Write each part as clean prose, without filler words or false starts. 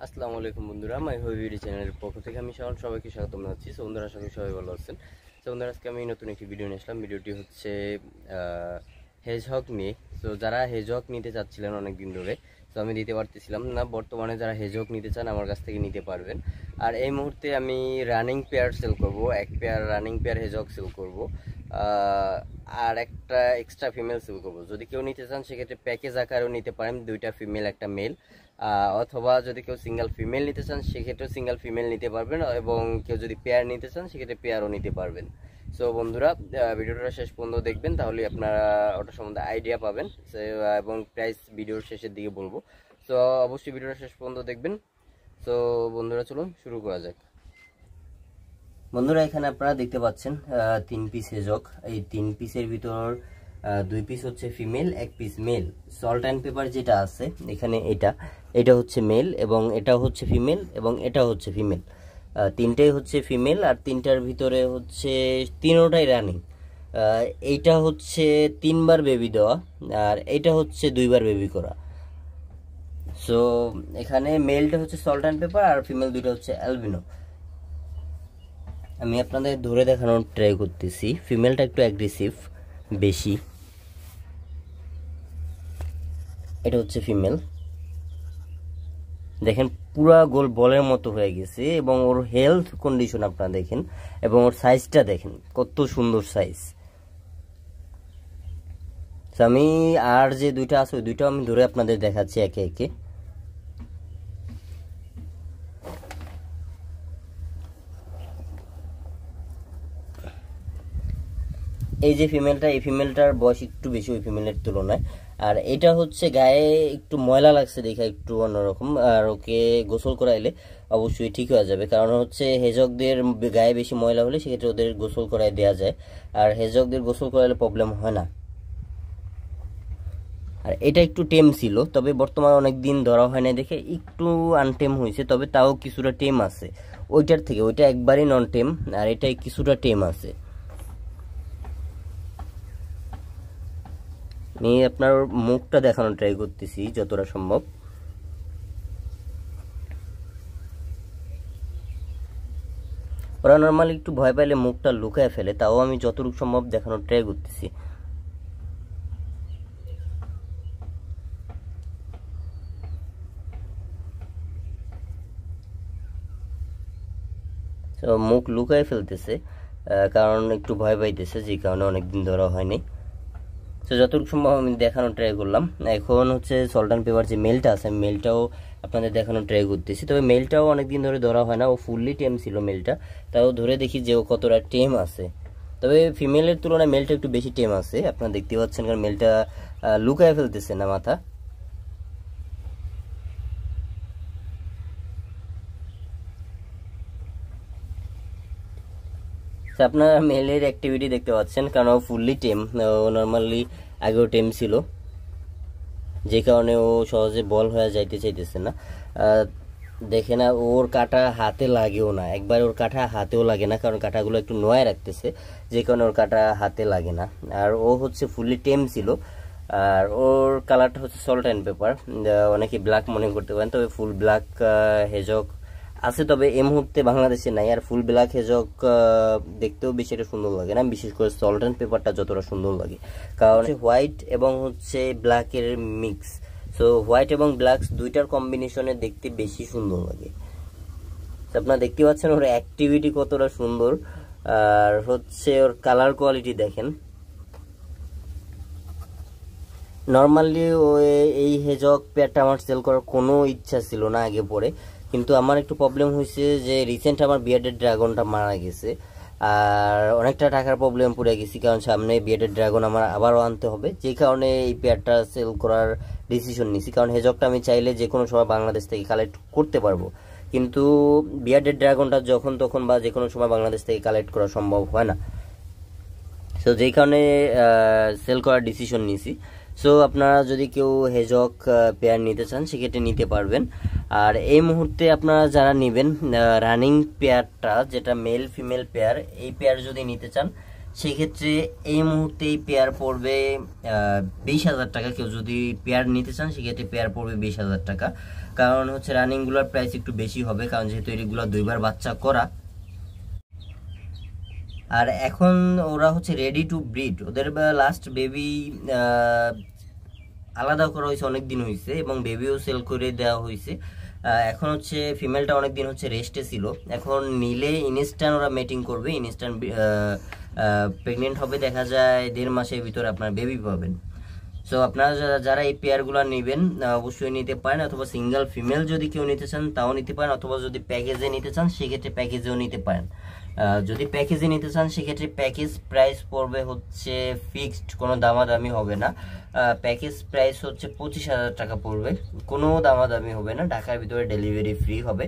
আসসালামু আলাইকুম বন্ধুরা, মাই হবিবিডি চ্যানেলের পক্ষ থেকে আমি সবাইকে স্বাগতম জানাচ্ছি। সো বন্ধুরা, আশা করি সবাই ভালো আছেন। সো বন্ধুরা, আজকে আমি নতুন একটি ভিডিও নিয়ে আসলাম। ভিডিওটি হচ্ছে হেজহগ নিয়ে। সো যারা হেজহগ নিতে চাচ্ছিলেন অনেক দিন ধরে, তো আমি দিতে পারতেছিলাম না। বর্তমানে যারা হেজহগ নিতে চান আমার কাছ থেকে নিতে পারবেন। আর এই মুহূর্তে আমি রানিং পেয়ার সেল করব, এক পেয়ার রানিং পেয়ার হেজহগ সেল করব, আর একটা এক্সট্রা ফিমেল সেল করব। যদি কেউ নিতে চান সেক্ষেত্রে প্যাকেজ আকারেও নিতে পারেন, দুইটা ফিমেল একটা মেল। অথবা যদি কেউ সিঙ্গেল ফিমেল নিতে চান সেক্ষেত্রেও সিঙ্গেল ফিমেল নিতে পারবেন, এবং কেউ যদি পেয়ার নিতে চান সেক্ষেত্রে পেয়ারও নিতে পারবেন। সো বন্ধুরা, ভিডিওটা শেষ পর্যন্ত দেখবেন, তাহলে আপনারা ওটা সম্বন্ধে আইডিয়া পাবেন। এবং প্রাইস ভিডিওর শেষের দিকে বলবো। সো অবশ্যই ভিডিওটা শেষ পর্যন্ত দেখবেন। সো বন্ধুরা, চলুন শুরু করা যাক। বন্ধুরা, এখানে আপনারা দেখতে পাচ্ছেন 3 পিস হেজক। এই 3 পিসের ভিতর 2 পিস হচ্ছে female, 1 piece mail. Salt and paper যেটা আছে এখানে, এটা হচ্ছে মেল, এবং এটা হচ্ছে ফিমেল, এবং এটা হচ্ছে ফিমেল। তিনটাই হচ্ছে ফিমেল, আর তিনটার ভিতরে হচ্ছে তিনোটাই রানিং। এইটা হচ্ছে 3বার বেবি দেওয়া, আর এইটা হচ্ছে 2বার বেবি করা। সো এখানে মেলটা হচ্ছে সল্ট অ্যান্ড পেপার, আর ফিমেল দুটো হচ্ছে অ্যালবিনো। আমি আপনাদের ধরে দেখানোর ট্রাই করতেছি। ফিমেলটা একটু অ্যাগ্রেসিভ বেশি। এটা হচ্ছে ফিমেল, দেখেন পুরা গোল বলের মতো হয়ে গেছে, এবং ওর হেলথ কন্ডিশন আপনারা দেখেন, এবং ওর সাইজটা দেখেন কত সুন্দর সাইজ। আমি আর যে দুইটা আছে ওই দুইটাও আমি ধরে আপনাদের দেখাচ্ছি একে একে। এই যে ফিমেলটা, এই ফিমেলটার বয়স একটু বেশি ওই ফিমেলের তুলনায়। আর এটা হচ্ছে গায়ে একটু ময়লা লাগছে দেখে একটু অন্যরকম, আর ওকে গোসল করাইলে অবশ্যই ঠিক হয়ে যাবে। কারণ হচ্ছে হেজকদের গায়ে বেশি ময়লা হলে সেক্ষেত্রে ওদের গোসল করাই দেওয়া যায়, আর হেজকদের গোসল করাইলে প্রবলেম হয় না। আর এটা একটু টেম ছিল, তবে বর্তমানে অনেক দিন ধরা হয় না দেখে একটু আনটেম হয়েছে, তবে তাও কিছুটা টেম আছে ওইটার থেকে। ওইটা একবারই নন টেম, আর এটাই কিছুটা টেম আছে। আমি আপনার মুখটা দেখানোর ট্রাই করতেছি যতটা সম্ভব। ওরা নর্মালি একটু ভয় পাইলে মুখটা লুকায় ফেলে, তাও আমি যতটুকু সম্ভব দেখানোর ট্রাই করতেছি। মুখ লুকায় ফেলতেছে, কারণ একটু ভয় পাইতেছে, যে কারণে অনেকদিন ধরা হয়নি। তো যতটুকু সম্ভব আমি দেখানোর ট্রাই করলাম। এখন হচ্ছে সল্ট অ্যান্ড পেপার যে মেলটা আছে, মেলটাও আপনাদের দেখানোর ট্রাই করতেছি। তবে মেলটাও অনেকদিন ধরে ধরা হয় না, ও ফুললি টেম ছিল মেলটা, তাও ধরে দেখি যে ও কতটা টেম আছে। তবে ফিমেলের তুলনায় মেলটা একটু বেশি টেম আছে, আপনারা দেখতে পাচ্ছেন, কারণ মেলটা লুকায় ফেলতেছে না মাথা। আপনারা মেলের অ্যাক্টিভিটি দেখতে পাচ্ছেন, কারণ ও ফুললি টেম। ও নর্মালি আগেও টেম ছিল, যে কারণে ও সহজে বল হয়ে যাইতে চাইতেছে না। দেখে না, ওর কাটা হাতে লাগেও না, একবার ওর কাটা হাতেও লাগে না, কারণ কাটাগুলো একটু নোয়ায় রাখতেছে, যে কারণে ওর কাটা হাতে লাগে না। আর ও হচ্ছে ফুললি টেম ছিল। আর ওর কালারটা হচ্ছে সল্ট অ্যান্ড পেপার, অনেকে ব্ল্যাক মনে করতে পারেন, তবে ফুল ব্ল্যাক হেজক আছে, তবে এই মুহূর্তে বাংলাদেশে নাই। আর ফুল ব্ল্যাক হেজক দেখতেও বেশি একটা সুন্দর লাগে না, বিশেষ করে সল্ট অ্যান্ড পেপারটা যতটা সুন্দর লাগে, কারণ হোয়াইট এবং হচ্ছে ব্ল্যাকের মিক্স। সো হোয়াইট এবং ব্ল্যাক দুইটার কম্বিনেশনে দেখতে বেশি সুন্দর লাগে। আপনারা দেখতে পাচ্ছেন ওর অ্যাক্টিভিটি কতটা সুন্দর, আর হচ্ছে ওর কালার কোয়ালিটি দেখেন। নর্মালি এই হেজক পেয়ারটা আমার সেল করার কোনো ইচ্ছা ছিল না আগে পরে, কিন্তু আমার একটু প্রবলেম হয়েছে যে রিসেন্ট আমার বিয়ার্ডেড ড্রাগনটা মারা গেছে, আর অনেকটা টাকার প্রবলেম পড়ে গেছি, কারণ সামনে বিয়ার্ডেড ড্রাগন আমার আবারও আনতে হবে, যে কারণে এই পেয়ারটা সেল করার ডিসিশন নিয়েছি। কারণ হেজকটা আমি চাইলে যে কোনো সময় বাংলাদেশ থেকে কালেক্ট করতে পারবো, কিন্তু বিয়ার্ডেড ড্রাগনটা যখন তখন বা যে কোনো সময় বাংলাদেশ থেকে কালেক্ট করা সম্ভব হয় না। সো যেই কারণে সেল করার ডিসিশন নিয়েছি। সো আপনারা যদি কেউ হেজক পেয়ার নিতে চান সেক্ষেত্রে নিতে পারবেন। আর এই মুহূর্তে আপনারা যারা নেবেন রানিং পেয়ারটা, যেটা মেল ফিমেল পেয়ার, এই পেয়ার যদি নিতে চান সেক্ষেত্রে এই মুহূর্তে এই পেয়ার পড়বে 20,000 টাকা। কেউ যদি পেয়ার নিতে চান সেক্ষেত্রে পেয়ার পড়বে 20,000 টাকা। কারণ হচ্ছে রানিংগুলোর প্রাইস একটু বেশি হবে, কারণ যেহেতু এগুলো 2বার বাচ্চা করা। আর এখন ওরা হচ্ছে রেডি টু ব্রিড, ওদের লাস্ট বেবি আলাদা করা হয়েছে, অনেক দিন হয়েছে, এবং বেবিও সেল করে দেওয়া হয়েছে। এখন হচ্ছে ফিমেলটা অনেক দিন হচ্ছে রেস্টে ছিল, এখন নিলে ইনস্ট্যান্ট ওরা মেটিং করবে, ইনস্ট্যান্ট প্রেগনেন্ট হবে, দেখা যায় 1.5 মাসের ভিতরে আপনার বেবি পাবেন। সো আপনারা যারা এই পেয়ারগুলো নেবেন অবশ্যই নিতে পারেন, অথবা সিঙ্গেল ফিমেল যদি কেউ নিতে চান তাও নিতে পারেন, অথবা যদি প্যাকেজে নিতে চান সেক্ষেত্রে প্যাকেজেও নিতে পারেন। যদি প্যাকেজে নিতে চান সেক্ষেত্রে প্যাকেজ প্রাইস পড়বে হচ্ছে ফিক্সড, কোনো দামাদামি হবে না। প্যাকেজ প্রাইস হচ্ছে 25,000 টাকা পড়বে, কোনো দামাদামি হবে না, ঢাকার ভিতরে ডেলিভারি ফ্রি হবে।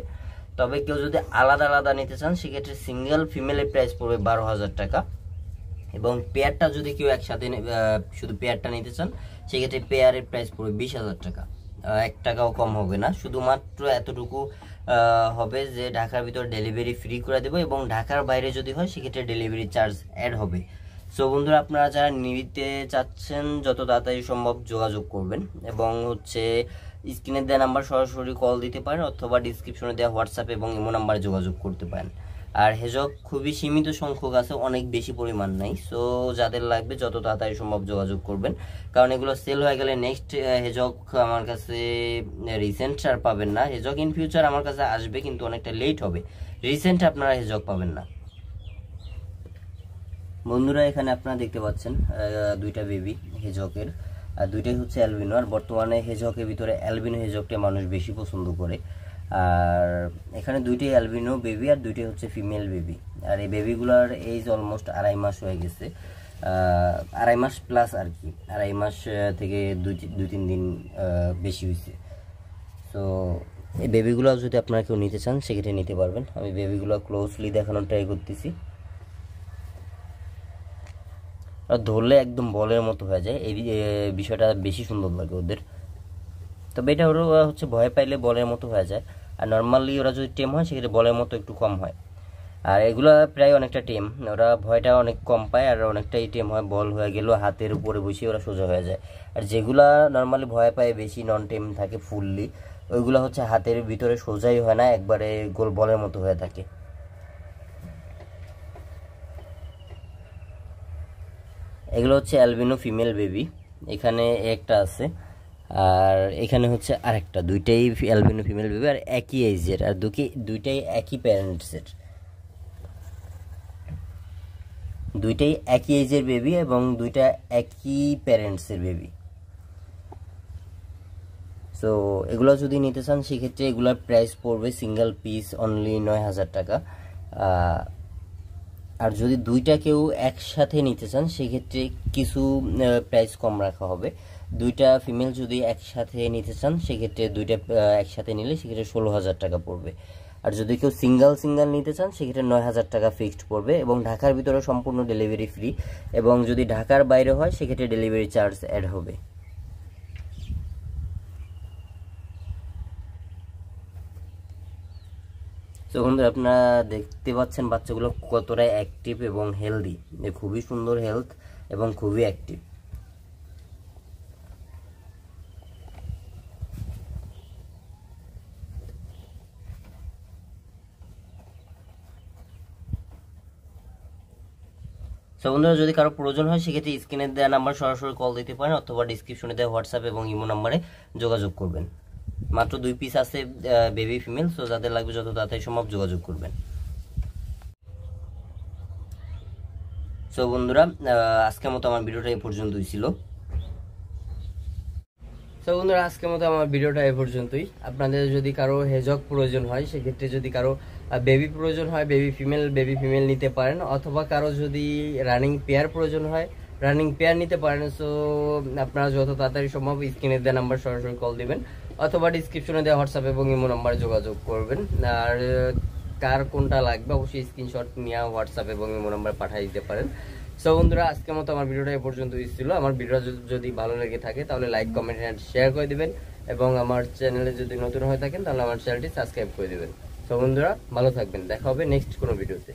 তবে কেউ যদি আলাদা আলাদা নিতে চান সেক্ষেত্রে সিঙ্গেল ফিমেলের প্রাইস পড়বে 12,000 টাকা, এবং পেয়ারটা যদি কেউ একসাথে শুধু পেয়ারটা নিতে চান সেক্ষেত্রে পেয়ারের প্রাইস পড়বে 20,000 টাকা, 1 টাকাও কম হবে না। শুধুমাত্র এতটুকু হবে যে ঢাকার ভিতর ডেলিভারি ফ্রি করে দেবো, এবং ঢাকার বাইরে যদি হয় সেক্ষেত্রে ডেলিভারি চার্জ অ্যাড হবে। সো বন্ধুরা, আপনারা যারা নিতে চাচ্ছেন যত তাড়াতাড়ি সম্ভব যোগাযোগ করবেন, এবং হচ্ছে স্ক্রিনে দেওয়া নাম্বার সরাসরি কল দিতে পারেন, অথবা ডিসক্রিপশনে দেওয়া হোয়াটসঅ্যাপ এবং ইমো নাম্বারে যোগাযোগ করতে পারেন। আর হেজক খুবই সীমিত সংখ্যক আছে, অনেক বেশি পরিমাণ নাই। সো যাদের লাগবে যত তাড়াতাড়ি সম্ভব যোগাযোগ করবেন, কারণ এগুলো সেল হয়ে গেলে নেক্সট হেজক আমার কাছে রিসেন্ট আর পাবেন না। হেজক ইন ফিউচার আমার কাছে আসবে, কিন্তু অনেকটা লেট হবে, রিসেন্ট আপনারা হেজক পাবেন না। বন্ধুরা, এখানে আপনারা দেখতে পাচ্ছেন 2টা বেবি হেজকের, আর 2টাই হচ্ছে অ্যালবিনো। আর বর্তমানে হেজকের ভিতরে অ্যালবিনো হেজকটা মানুষ বেশি পছন্দ করে। আর এখানে 2টাই অ্যালবিনো বেবি, আর 2টাই হচ্ছে ফিমেল বেবি। আর এই বেবিগুলোর এজ অলমোস্ট 2.5 মাস হয়ে গেছে, 2.5 মাস প্লাস আর কি, 2.5 মাস থেকে 2-3 দিন বেশি হয়েছে। তো এই বেবিগুলো যদি আপনারা কেউ নিতে চান সেক্ষেত্রে নিতে পারবেন। আমি বেবিগুলো ক্লোজলি দেখানোর ট্রাই করতেছি, আর ধরলে একদম বলের মতো হয়ে যায়, এই বিষয়টা বেশি সুন্দর লাগে ওদের। তবে এটা ওরা হচ্ছে ভয় পাইলে বলের মতো হয়ে যায়, আর নর্মালি ওরা যদি টেম হয় সেক্ষেত্রে বলের মতো একটু কম হয়। আর এগুলা প্রায় অনেকটা টেম, ওরা ভয়টা অনেক কম পায়, আর অনেকটাই টেম হয়, বল হয়ে গেলেও হাতের উপরে বসে ওরা সোজা হয়ে যায়। আর যেগুলা নর্মালি ভয় পায় বেশি, নন টেম থাকে ফুললি, ওইগুলো হচ্ছে হাতের ভিতরে সোজাই হয় না, একবারে গোল বলের মতো হয়ে থাকে। এগুলো হচ্ছে অ্যালবিনো ফিমেল বেবি, এখানে একটা আছে, আর এখানে হচ্ছে আরেকটা। 2টাই অ্যালবিনো ফিমেল বেবি, আর একই এজের, আর 2টাই একই প্যারেন্টসের, 2টাই একই এজের বেবি, এবং 2টা একই প্যারেন্টসের বেবি। সো এগুলো যদি নিতে চান সেক্ষেত্রে এগুলোর প্রাইস পড়বে সিঙ্গেল পিস অনলি 9,000 টাকা। আর যদি 2টা কেউ একসাথে নিতে চান সেক্ষেত্রে কিছু প্রাইস কম রাখা হবে। 2টা ফিমেল যদি একসাথে নিতে চান সেক্ষেত্রে 2টা একসাথে নিলে সেক্ষেত্রে 16,000 টাকা পড়বে। আর যদি কেউ সিঙ্গেল নিতে চান সেক্ষেত্রে 9,000 টাকা ফিক্সড পড়বে, এবং ঢাকার ভিতরে সম্পূর্ণ ডেলিভারি ফ্রি, এবং যদি ঢাকার বাইরে হয় সেক্ষেত্রে ডেলিভারি চার্জ অ্যাড হবে। তো বন্ধুরা, আপনারা দেখতে পাচ্ছেন বাচ্চাগুলো কতটা অ্যাক্টিভ এবং হেলদি, খুবই সুন্দর হেলথ এবং খুবই অ্যাক্টিভ। সো বন্ধুরা, যদি কারো প্রয়োজন হয় সেক্ষেত্রে স্ক্রিনে দেওয়া নাম্বার সরাসরি কল দিতে পারেন, অথবা ডিসক্রিপশনে দেওয়া হোয়াটসঅ্যাপ এবং ইমো নাম্বারে যোগাযোগ করবেন। মাত্র 2 পিস আছে বেবি ফিমেল, সো যাদের লাগবে যত তাড়াতাড়ি সম্ভব যোগাযোগ করবেন। সো বন্ধুরা, আজকের মতো আমার ভিডিওটা এই পর্যন্তই ছিল। তো বন্ধুরা, আজকের মতো আমার ভিডিওটা এ পর্যন্তই। আপনাদের যদি কারো হেজক প্রয়োজন হয় সেক্ষেত্রে, যদি কারো বেবি প্রয়োজন হয় বেবি ফিমেল নিতে পারেন, অথবা কারো যদি রানিং পেয়ার প্রয়োজন হয় রানিং পেয়ার নিতে পারেন। সো আপনারা যত তাড়াতাড়ি সম্ভব স্ক্রিনে দেওয়া নাম্বার সরাসরি কল দিবেন, অথবা ডিসক্রিপশনে দেওয়া হোয়াটসঅ্যাপ এবং ইমো নাম্বারে যোগাযোগ করবেন। আর কার কোনটা লাগবে অবশ্যই স্ক্রিনশট নিয়ে হোয়াটসঅ্যাপ এবং ইমো নাম্বার পাঠিয়ে দিতে পারেন। সো বন্ধুরা, আজকের মতো আমার ভিডিওটা এ পর্যন্তই ছিল। আমার ভিডিওটা যদি ভালো লেগে থাকে তাহলে লাইক, কমেন্ট এন্ড শেয়ার করে দিবেন, এবং আমার চ্যানেলে যদি নতুন হয়ে থাকেন তাহলে আমার চ্যানেলটি সাবস্ক্রাইব করে দিবেন। সো বন্ধুরা, ভালো থাকবেন, দেখা হবে নেক্সট কোনো ভিডিওতে।